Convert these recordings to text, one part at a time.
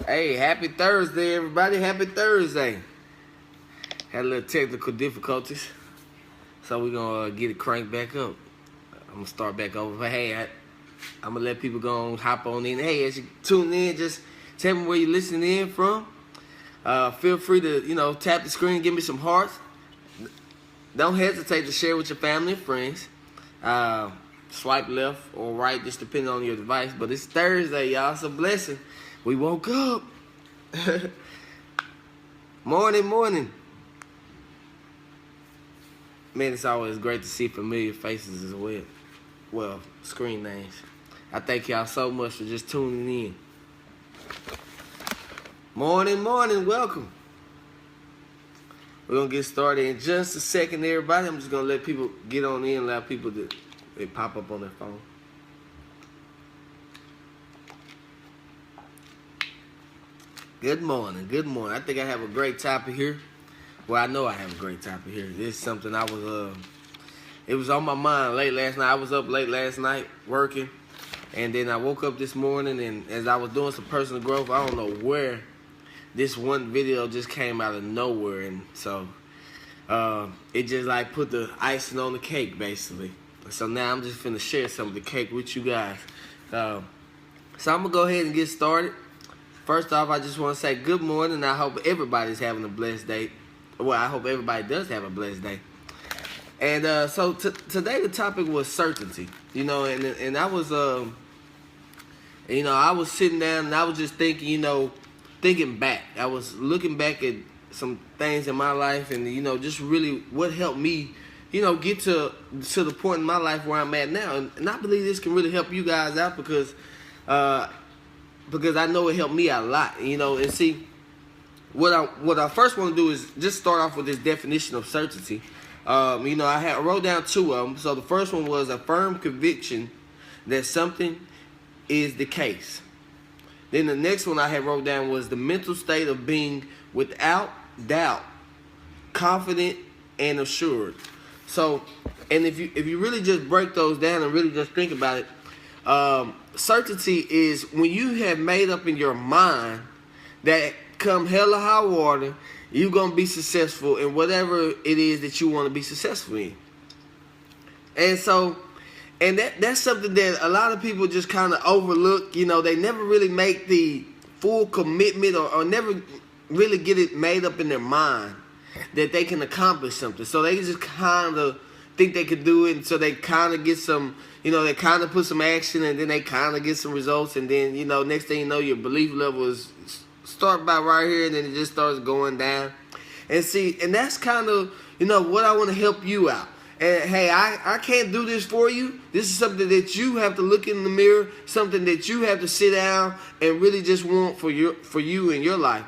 Hey, happy Thursday, everybody. Happy Thursday. Had a little technical difficulties, so we're going to get it cranked back up. I'm going to start back over. But hey, I'm going to let people go and hop on in. Hey, as you tune in, just tell me where you're listening in from. Feel free to, tap the screen, give me some hearts. Don't hesitate to share with your family and friends. Swipe left or right, just depending on your device. But it's Thursday, y'all. It's a blessing. We woke up. Morning. Man, it's always great to see familiar faces as well. Well, screen names. I thank y'all so much for just tuning in. Morning. Welcome. We're going to get started in just a second, everybody. I'm just going to let people get on in, allow people to pop up on their phone. Good morning. I think I have a great topic here. Well, I know I have a great topic here. This is something it was on my mind late last night. I was up late last night working, and then I woke up this morning, and as I was doing some personal growth, I don't know where this one video just came out of nowhere, and so it just like put the icing on the cake, basically. So now I'm just finna share some of the cake with you guys. So I'm gonna go ahead and get started. First off, I just want to say good morning. I hope everybody's having a blessed day. Well, I hope everybody does have a blessed day. And so today the topic was certainty. And I was, I was sitting down and I was just thinking, thinking back. I was looking back at some things in my life and, just really what helped me, get to the point in my life where I'm at now. And I believe this can really help you guys out because I know it helped me out a lot, and see, what I first want to do is just start off with this definition of certainty. I wrote down two of them. So the first one was a firm conviction that something is the case. Then the next one I had wrote down was the mental state of being without doubt, confident, and assured. So, and if you really just break those down and really just think about it, certainty is when you have made up in your mind that come hell or high water, you're going to be successful in whatever it is that you want to be successful in. And so, and that's something that a lot of people just kind of overlook. They never really make the full commitment or never really get it made up in their mind that they can accomplish something. So they just kind of think they could do it, and so they kind of get some, they kind of put some action, and then they kind of get some results, and then, next thing you know, your belief level is start by right here, and then it just starts going down. And see, and that's kind of, what I want to help you out. And hey, I can't do this for you. This is something that you have to look in the mirror, something that you have to sit down and really just want for you in your life.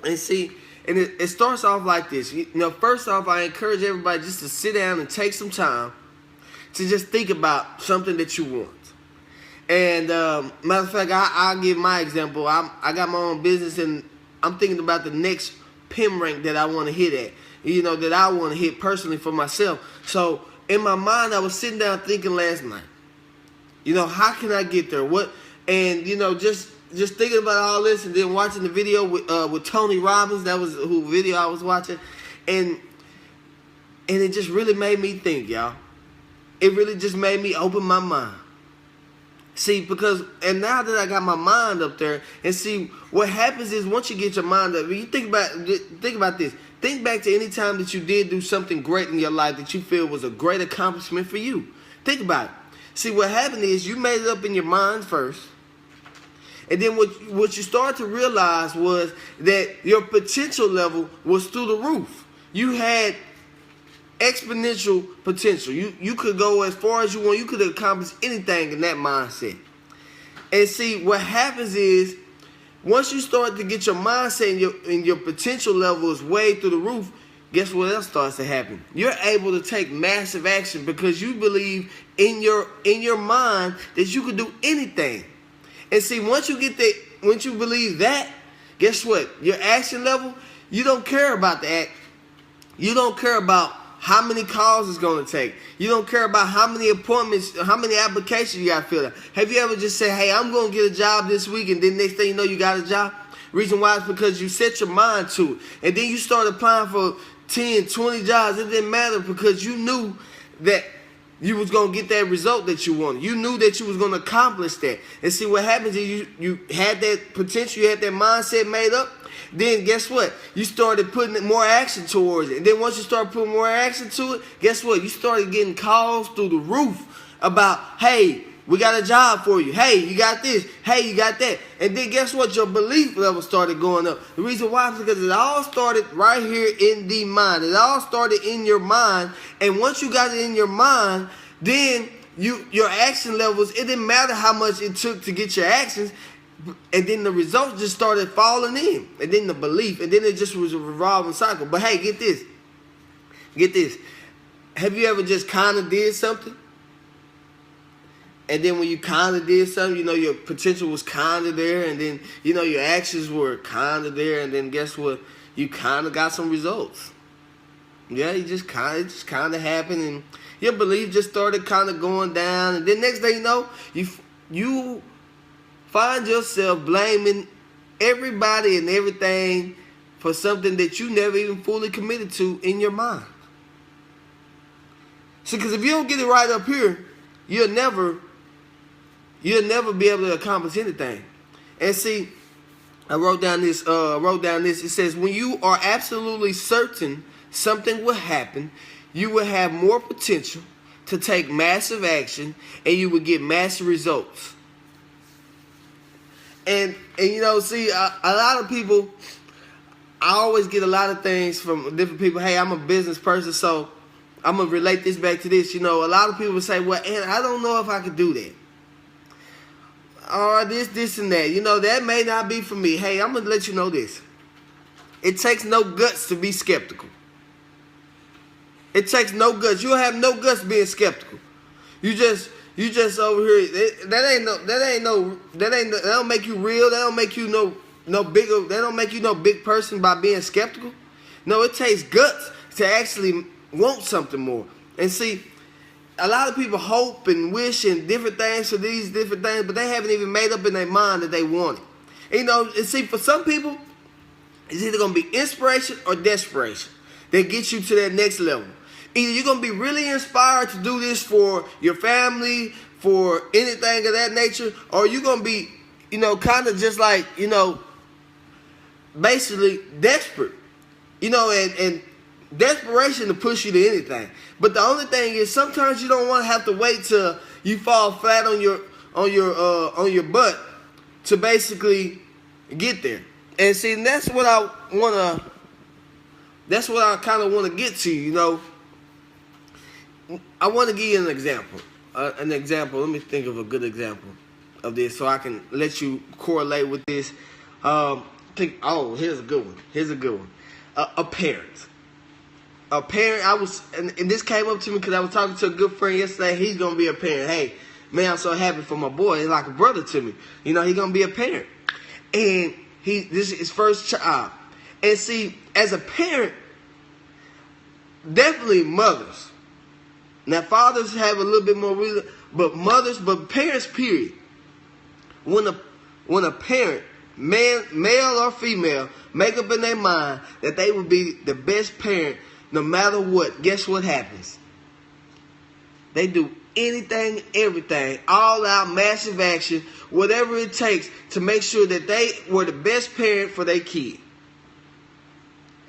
And see, and it starts off like this. First off, I encourage everybody just to sit down and take some time to just think about something that you want. And matter of fact, I'll give my example. I got my own business, and I'm thinking about the next PIM rank that I want to hit at. That I want to hit personally for myself. So in my mind, I was sitting down thinking last night. How can I get there? What? And just thinking about all this, and then watching the video with Tony Robbins. That was who video I was watching, and it just really made me think, y'all. It really just made me open my mind. See, and now that I got my mind up there, and see, what happens is once you get your mind up, you think about this. Think back to any time that you did do something great in your life that you feel was a great accomplishment for you. Think about it. See, what happened is you made it up in your mind first. And then what you start to realize was that your potential level was through the roof. You had exponential potential. You could go as far as you want. You could accomplish anything in that mindset. And see, what happens is once you start to get your mindset and your potential level is way through the roof, guess what else starts to happen? You're able to take massive action because you believe in your mind that you could do anything. And see, once you believe that, guess what? Your action level, you don't care about the act. You don't care about how many calls it's going to take. You don't care about how many appointments, how many applications you got to fill out. Have you ever just said, hey, I'm going to get a job this week, and then next thing you know, you got a job? Reason why is because you set your mind to it. And then you start applying for 10, 20 jobs. It didn't matter because you knew that you was going to get that result that you wanted. You knew that you was going to accomplish that. And see, what happens is you had that potential, you had that mindset made up. Then guess what? You started putting more action towards it. And then once you start putting more action to it, guess what? You started getting calls through the roof about, hey, we got a job for you. Hey, you got this. Hey, you got that. And then guess what? Your belief level started going up. The reason why is because it all started right here in the mind. It all started in your mind. And once you got it in your mind, then your action levels, it didn't matter how much it took to get your actions. And then the results just started falling in. And then the belief. And then it just was a revolving cycle. But hey, get this. Get this. Have you ever just kind of did something? And then when you kind of did something, you know, your potential was kind of there. And then, you know, your actions were kind of there. And then guess what? You kind of got some results. Yeah, it just kind of happened. And your belief just started kind of going down. And then next thing you know, you find yourself blaming everybody and everything for something that you never even fully committed to in your mind. So, because if you don't get it right up here, you'll never be able to accomplish anything. And see, I wrote down this. It says, when you are absolutely certain something will happen, you will have more potential to take massive action, and you will get massive results. And you know, see, a lot of people, I always get a lot of things from different people. Hey, I'm a business person, so I'm going to relate this back to this. You know, a lot of people say, well, and I don't know if I could do that. Or this, and that. You know, that may not be for me. Hey, I'm going to let you know this. It takes no guts to be skeptical. It takes no guts. You'll have no guts being skeptical. You just over here. That don't make you real. That don't make you no bigger. That don't make you no big person by being skeptical. No, it takes guts to actually want something more. And see, a lot of people hope and wish and different things for these different things, but they haven't even made up in their mind that they want it. And, you know, and see, for some people, it's either going to be inspiration or desperation that gets you to that next level. Either you're going to be really inspired to do this for your family, for anything of that nature, or you're going to be, you know, kind of just like, you know, basically desperate. You know, and desperation to push you to anything. But the only thing is, sometimes you don't want to have to wait till you fall flat on your butt to basically get there. And see, that's what I kind of want to get to. You know, I want to give you an example. Let me think of a good example of this, so I can let you correlate with this. Here's a good one. A parent. And this came up to me because I was talking to a good friend yesterday. He's going to be a parent. Hey, man, I'm so happy for my boy. He's like a brother to me. You know, he's going to be a parent. And this is his first child. And see, as a parent, definitely mothers. Now, fathers have a little bit more reason, but parents, period. When a parent, male or female, make up in their mind that they would be the best parent no matter what, guess what happens? They do anything, everything, all out, massive action, whatever it takes to make sure that they were the best parent for their kid.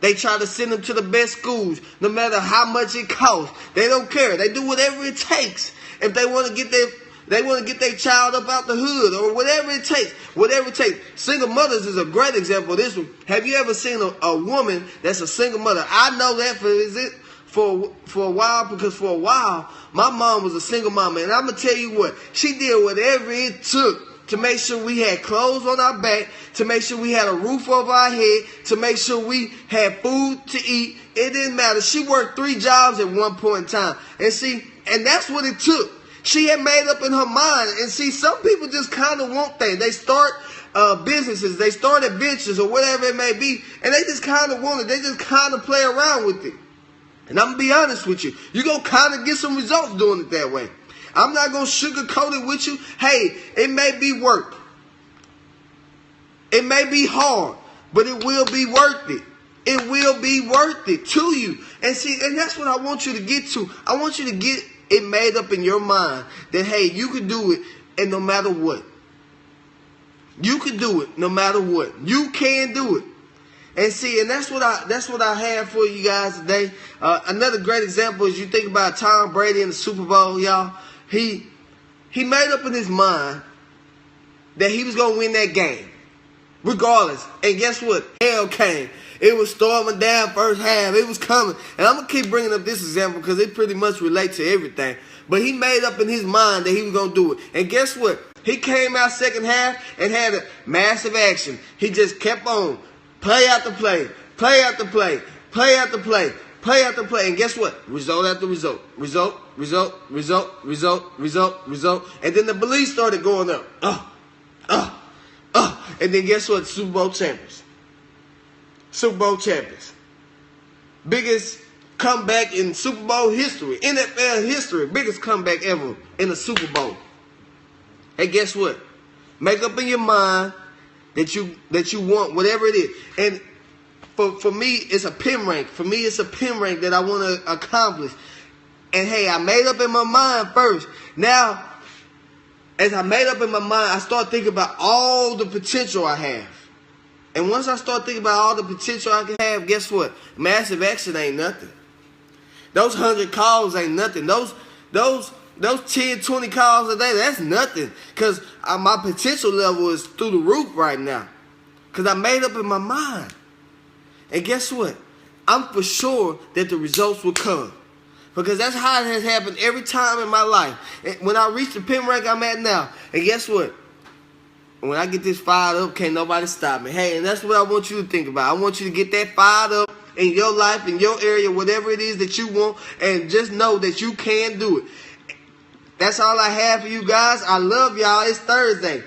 They try to send them to the best schools, no matter how much it costs. They don't care. They do whatever it takes. If they want to get their child up out the hood, or whatever it takes. Whatever it takes. Single mothers is a great example of this one. Have you ever seen a woman that's a single mother? I know that for a while, because for a while, my mom was a single mom. And I'm going to tell you what, she did whatever it took to make sure we had clothes on our back, to make sure we had a roof over our head, to make sure we had food to eat. It didn't matter. She worked 3 jobs at one point in time. And see, and that's what it took. She had made up in her mind. And see, some people just kind of want things. They start businesses, they start adventures or whatever it may be, and they just kind of want it. They just kind of play around with it. And I'm going to be honest with you. You're going to kind of get some results doing it that way. I'm not going to sugarcoat it with you. Hey, it may be work. It may be hard, but it will be worth it. It will be worth it to you. And see, and that's what I want you to get to. I want you to get it made up in your mind that, hey, you can do it, and no matter what. You can do it no matter what. You can do it. And see, and that's what I have for you guys today. Another great example is you think about Tom Brady in the Super Bowl, y'all. He made up in his mind that he was going to win that game, regardless. And guess what? Hell came. It was storming down first half. It was coming. And I'm going to keep bringing up this example because it pretty much relates to everything. But he made up in his mind that he was going to do it. And guess what? He came out second half and had a massive action. He just kept on. Play after play. Play after play. Play after play. Play after play. And guess what? Result after result. Result, result, result, result, result, result. And then the belief started going up. And then guess what? Super Bowl champions. Super Bowl champions. Biggest comeback in Super Bowl history. NFL history. Biggest comeback ever in the Super Bowl. Hey, guess what? Make up in your mind that you want whatever it is. And for me, it's a pin rank. For me, it's a pin rank that I want to accomplish. And hey, I made up in my mind first. Now, as I made up in my mind, I start thinking about all the potential I have. And once I start thinking about all the potential I can have, guess what? Massive action ain't nothing. Those 100 calls ain't nothing. Those 10, 20 calls a day, that's nothing. Because my potential level is through the roof right now. Because I made up in my mind. And guess what? I'm for sure that the results will come. Because that's how it has happened every time in my life. And when I reach the pin rank I'm at now, and guess what? When I get this fired up, can't nobody stop me. Hey, and that's what I want you to think about. I want you to get that fired up in your life, in your area, whatever it is that you want, and just know that you can do it. That's all I have for you guys. I love y'all. It's Thursday.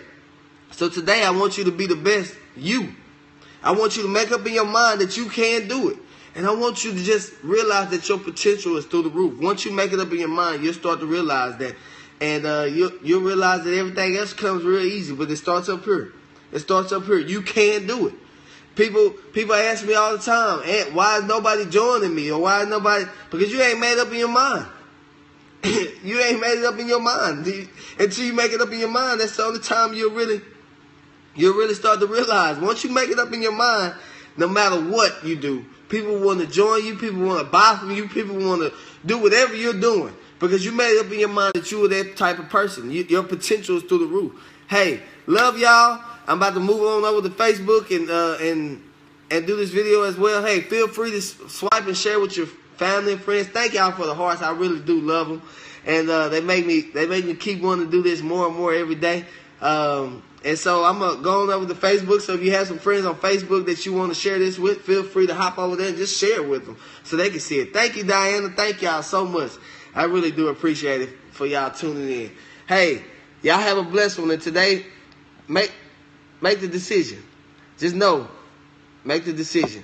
So today I want you to be the best you. I want you to make up in your mind that you can do it. And I want you to just realize that your potential is through the roof. Once you make it up in your mind, you'll start to realize that. And you'll realize that everything else comes real easy. But it starts up here. It starts up here. You can do it. People ask me all the time, why is nobody joining me? Or why is nobody? Because you ain't made up in your mind. You ain't made it up in your mind. Until you make it up in your mind, that's the only time you'll really start to realize. Once you make it up in your mind, no matter what you do, people want to join you, people want to buy from you, people want to do whatever you're doing. Because you made it up in your mind that you are that type of person. Your potential is through the roof. Hey, love y'all. I'm about to move on over to Facebook and do this video as well. Hey, feel free to swipe and share with your family and friends. Thank y'all for the hearts. I really do love them, and they make me keep wanting to do this more and more every day. And so I'm gonna go on over to Facebook. So if you have some friends on Facebook that you want to share this with, feel free to hop over there and just share it with them so they can see it. Thank you, Diana. Thank y'all so much. I really do appreciate it for y'all tuning in. Hey, y'all have a blessed one. And today, make the decision. Just know, make the decision.